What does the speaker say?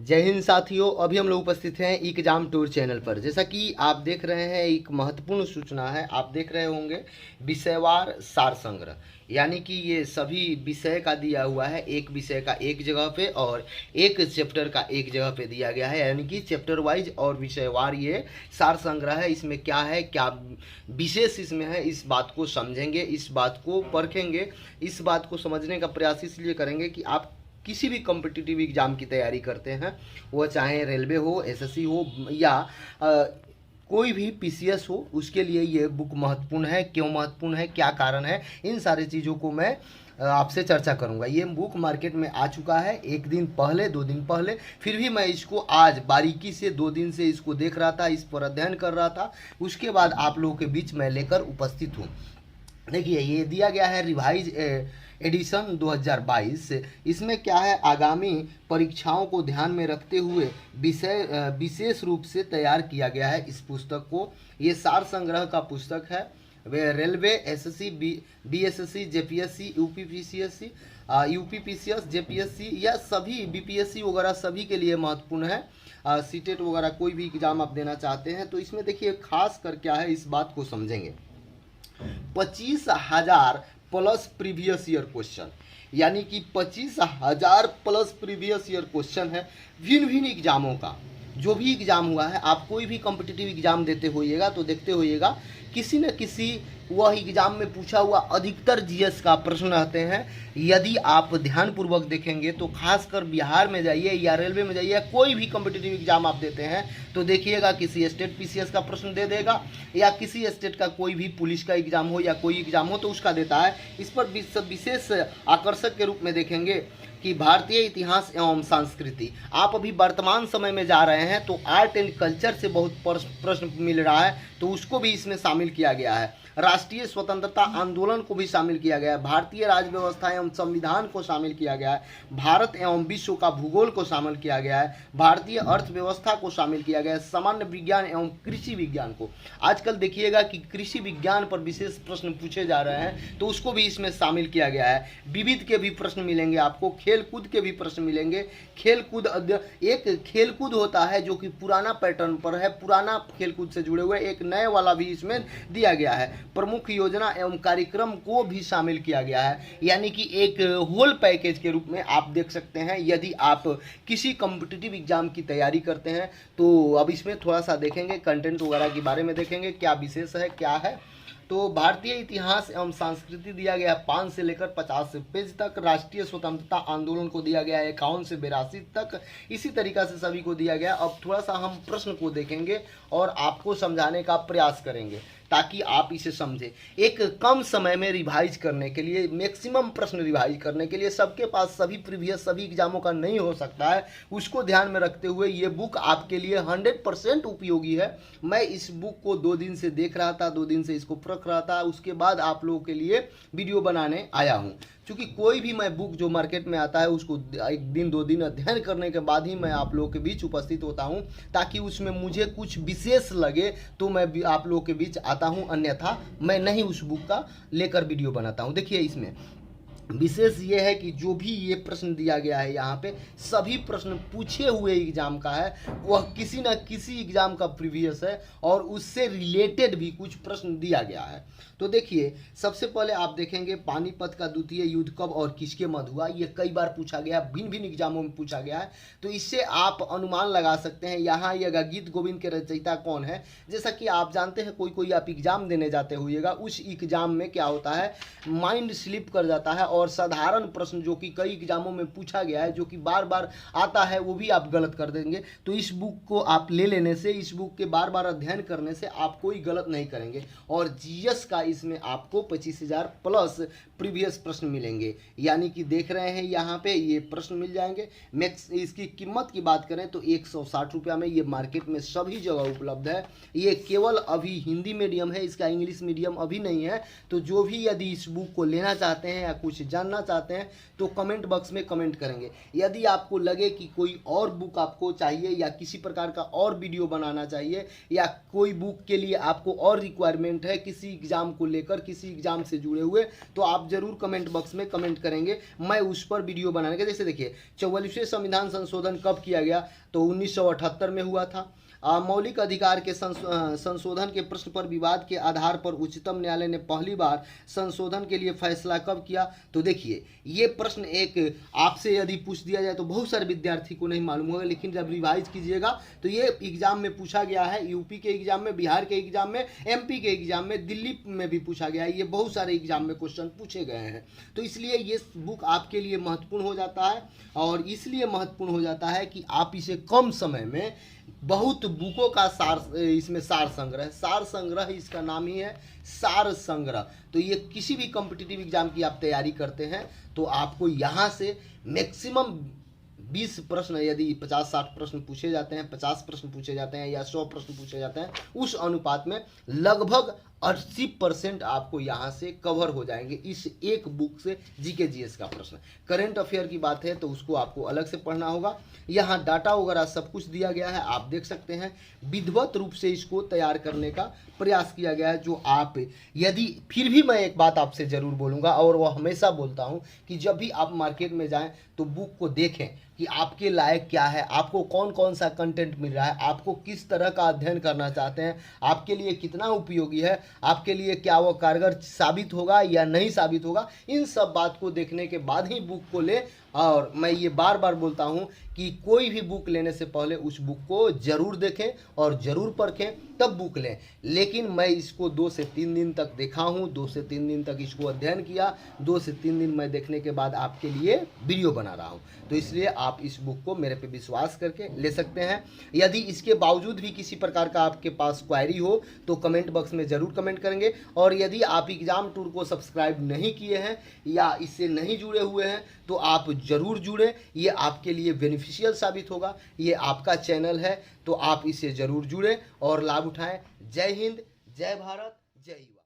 जय हिंद साथियों। अभी हम लोग उपस्थित हैं एग्जाम टूर चैनल पर। जैसा कि आप देख रहे हैं, एक महत्वपूर्ण सूचना है। आप देख रहे होंगे विषयवार सार संग्रह, यानी कि ये सभी विषय का दिया हुआ है। एक विषय का एक जगह पे और एक चैप्टर का एक जगह पे दिया गया है, यानी कि चैप्टर वाइज और विषयवार ये सार संग्रह है। इसमें क्या है, क्या विशेष इसमें है, इस बात को समझेंगे, इस बात को परखेंगे, इस बात को समझने का प्रयास इसलिए करेंगे कि आप किसी भी कॉम्पिटिटिव एग्ज़ाम की तैयारी करते हैं, वो चाहे रेलवे हो, एसएससी हो या कोई भी पीसीएस हो, उसके लिए ये बुक महत्वपूर्ण है। क्यों महत्वपूर्ण है, क्या कारण है, इन सारी चीज़ों को मैं आपसे चर्चा करूंगा। ये बुक मार्केट में आ चुका है एक दिन पहले, 2 दिन पहले, फिर भी मैं इसको आज बारीकी से 2 दिन से इसको देख रहा था, इस पर अध्ययन कर रहा था। उसके बाद आप लोगों के बीच मैं लेकर उपस्थित हूँ। देखिए, ये दिया गया है रिवाइज एडिशन 2022। इसमें क्या है, आगामी परीक्षाओं को ध्यान में रखते हुए विषय विशेष रूप से तैयार किया गया है इस पुस्तक को। ये सार संग्रह का पुस्तक है। वे railway, SSC, BSSC, JPSC, UPPCSC, UPPCS, JPSC या सभी बीपीएससी वगैरह सभी के लिए महत्वपूर्ण है। सीटेट वगैरह कोई भी एग्जाम आप देना चाहते हैं तो इसमें देखिए खास कर क्या है, इस बात को समझेंगे। 25,000 प्लस प्रीवियस ईयर क्वेश्चन, यानी कि 25,000 प्लस प्रीवियस ईयर क्वेश्चन है भिन्न भिन्न एग्जामों का। जो भी एग्जाम हुआ है, आप कोई भी कॉम्पिटिटिव एग्जाम देते होइएगा तो देखते होइएगा किसी न किसी वह एग्जाम में पूछा हुआ अधिकतर जीएस का प्रश्न रहते हैं। यदि आप ध्यानपूर्वक देखेंगे तो खासकर बिहार में जाइए या रेलवे में जाइए, कोई भी कॉम्पिटिटिव एग्जाम आप देते हैं तो देखिएगा किसी स्टेट पीसीएस का प्रश्न दे देगा या किसी स्टेट का कोई भी पुलिस का एग्जाम हो या कोई एग्जाम हो तो उसका देता है। इस पर विशेष आकर्षक के रूप में देखेंगे कि भारतीय इतिहास एवं संस्कृति। आप अभी वर्तमान समय में जा रहे हैं तो आर्ट एंड कल्चर से बहुत प्रश्न मिल रहा है, तो उसको भी इसमें शामिल किया गया है। राष्ट्रीय स्वतंत्रता आंदोलन को भी शामिल किया गया है। भारतीय राज्य व्यवस्था एवं संविधान को शामिल किया गया है। भारत एवं विश्व का भूगोल को शामिल किया गया है। भारतीय अर्थव्यवस्था को शामिल किया गया है। सामान्य विज्ञान एवं कृषि विज्ञान को। आजकल देखिएगा कि कृषि विज्ञान पर विशेष प्रश्न पूछे जा रहे हैं तो उसको भी इसमें शामिल किया गया है। विविध के भी प्रश्न मिलेंगे आपको, खेलकूद के भी प्रश्न मिलेंगे। खेलकूद, एक खेलकूद होता है जो कि पुराना पैटर्न पर है, पुराना खेलकूद से जुड़े हुए, एक नए वाला भी इसमें दिया गया है। प्रमुख योजना एवं कार्यक्रम को भी शामिल किया गया है, यानी कि एक होल पैकेज के रूप में आप देख सकते हैं। यदि आप किसी कॉम्पिटिटिव एग्जाम की तैयारी करते हैं तो अब इसमें थोड़ा सा देखेंगे, कंटेंट वगैरह के बारे में देखेंगे, क्या विशेष है, क्या है। तो भारतीय इतिहास एवं संस्कृति दिया गया है 5 से लेकर 50 पेज तक। राष्ट्रीय स्वतंत्रता आंदोलन को दिया गया है 51 से 82 तक। इसी तरीका से सभी को दिया गया। अब थोड़ा सा हम प्रश्न को देखेंगे और आपको समझाने का प्रयास करेंगे ताकि आप इसे समझें। एक कम समय में रिवाइज करने के लिए, मैक्सिमम प्रश्न रिवाइज करने के लिए, सबके पास सभी प्रीवियस सभी एग्जामों का नहीं हो सकता है, उसको ध्यान में रखते हुए ये बुक आपके लिए 100% उपयोगी है। मैं इस बुक को 2 दिन से देख रहा था, 2 दिन से इसको परख रहा था, उसके बाद आप लोगों के लिए वीडियो बनाने आया हूँ। क्योंकि कोई भी मैं बुक जो मार्केट में आता है उसको 1 दिन 2 दिन अध्ययन करने के बाद ही मैं आप लोगों के बीच उपस्थित होता हूं, ताकि उसमें मुझे कुछ विशेष लगे तो मैं भी आप लोगों के बीच आता हूं, अन्यथा मैं नहीं उस बुक का लेकर वीडियो बनाता हूं। देखिए, इसमें विशेष ये है कि जो भी ये प्रश्न दिया गया है यहाँ पे, सभी प्रश्न पूछे हुए एग्जाम का है, वह किसी न किसी एग्जाम का प्रीवियस है और उससे रिलेटेड भी कुछ प्रश्न दिया गया है। तो देखिए, सबसे पहले आप देखेंगे पानीपत का द्वितीय युद्ध कब और किसके मध्य हुआ। ये कई बार पूछा गया, भिन्न भिन्न एग्जामों में पूछा गया है, तो इससे आप अनुमान लगा सकते हैं यहाँ यह गीत गोविंद के रचयिता कौन है। जैसा कि आप जानते हैं, कोई आप एग्जाम देने जाते होइएगा, उस एग्जाम में क्या होता है, माइंड स्लिप कर जाता है और साधारण प्रश्न जो कि कई एग्जामों में पूछा गया है, जो कि बार बार आता है, वो भी आप गलत कर देंगे। तो इस बुक को आप ले लेने से, इस बुक के बार बार अध्ययन करने से आप कोई गलत नहीं करेंगे। और जीएस का इसमें आपको 25,000 प्लस प्रीवियस प्रश्न मिलेंगे, यानी कि देख रहे हैं यहाँ पे ये प्रश्न मिल जाएंगे। मैक्स इसकी कीमत की बात करें तो 160 रुपया में ये मार्केट में सभी जगह उपलब्ध है। ये केवल अभी हिंदी मीडियम है, इसका इंग्लिश मीडियम अभी नहीं है। तो जो भी यदि इस बुक को लेना चाहते हैं या कुछ जानना चाहते हैं तो कमेंट बॉक्स में कमेंट करेंगे। यदि आपको लगे कि कोई और बुक आपको चाहिए या किसी प्रकार का और वीडियो बनाना चाहिए या कोई बुक के लिए आपको और रिक्वायरमेंट है किसी एग्ज़ाम को लेकर, किसी एग्ज़ाम से जुड़े हुए, तो आप ज़रूर कमेंट बॉक्स में कमेंट करेंगे, मैं उस पर वीडियो बनाने का। जैसे देखिए 44वें संविधान संशोधन कब किया गया, तो 1978 में हुआ था। मौलिक अधिकार के संशोधन के प्रश्न पर विवाद के आधार पर उच्चतम न्यायालय ने पहली बार संशोधन के लिए फैसला कब किया, तो देखिए ये प्रश्न एक आपसे यदि पूछ दिया जाए तो बहुत सारे विद्यार्थी को नहीं मालूम होगा, लेकिन जब रिवाइज कीजिएगा तो ये एग्जाम में पूछा गया है, यूपी के एग्जाम में, बिहार के एग्जाम में, एमपी के एग्जाम में, दिल्ली में भी पूछा गया है, ये बहुत सारे एग्जाम में क्वेश्चन पूछे गए हैं। तो इसलिए ये बुक आपके लिए महत्वपूर्ण हो जाता है, और इसलिए महत्वपूर्ण हो जाता है कि आप इसे कम समय में बहुत बुकों का सार, इसमें सार संग्रह इसका नाम ही है, सार संग्रह। तो ये किसी भी कॉम्पिटिटिव एग्जाम की आप तैयारी करते हैं तो आपको यहाँ से मैक्सिमम 20 प्रश्न, यदि 50-60 प्रश्न पूछे जाते हैं, 50 प्रश्न पूछे जाते हैं या 100 प्रश्न पूछे जाते हैं, उस अनुपात में लगभग 80% आपको यहाँ से कवर हो जाएंगे इस एक बुक से। जीके जीएस का प्रश्न, करंट अफेयर की बात है तो उसको आपको अलग से पढ़ना होगा। यहाँ डाटा वगैरह सब कुछ दिया गया है, आप देख सकते हैं। विधिवत रूप से इसको तैयार करने का प्रयास किया गया है, जो आप यदि, फिर भी मैं एक बात आपसे ज़रूर बोलूँगा और वह हमेशा बोलता हूँ कि जब भी आप मार्केट में जाएँ तो बुक को देखें कि आपके लायक क्या है, आपको कौन कौन सा कंटेंट मिल रहा है, आपको किस तरह का अध्ययन करना चाहते हैं, आपके लिए कितना उपयोगी है, आपके लिए क्या वो कारगर साबित होगा या नहीं साबित होगा। इन सब बात को देखने के बाद ही बुक को ले। और मैं ये बार बार बोलता हूँ कि कोई भी बुक लेने से पहले उस बुक को ज़रूर देखें और ज़रूर परखें, तब बुक लें। लेकिन मैं इसको 2 से 3 दिन तक देखा हूँ, 2 से 3 दिन तक इसको अध्ययन किया, 2 से 3 दिन मैं देखने के बाद आपके लिए वीडियो बना रहा हूँ। तो इसलिए आप इस बुक को मेरे पे विश्वास करके ले सकते हैं। यदि इसके बावजूद भी किसी प्रकार का आपके पास क्वेरी हो तो कमेंट बॉक्स में ज़रूर कमेंट करेंगे। और यदि आप एग्ज़ाम टूर को सब्सक्राइब नहीं किए हैं या इससे नहीं जुड़े हुए हैं तो आप ज़रूर जुड़ें, ये आपके लिए बेनिफिशियल साबित होगा, ये आपका चैनल है, तो आप इसे ज़रूर जुड़ें और लाभ उठाएं। जय हिंद, जय भारत, जय युवा।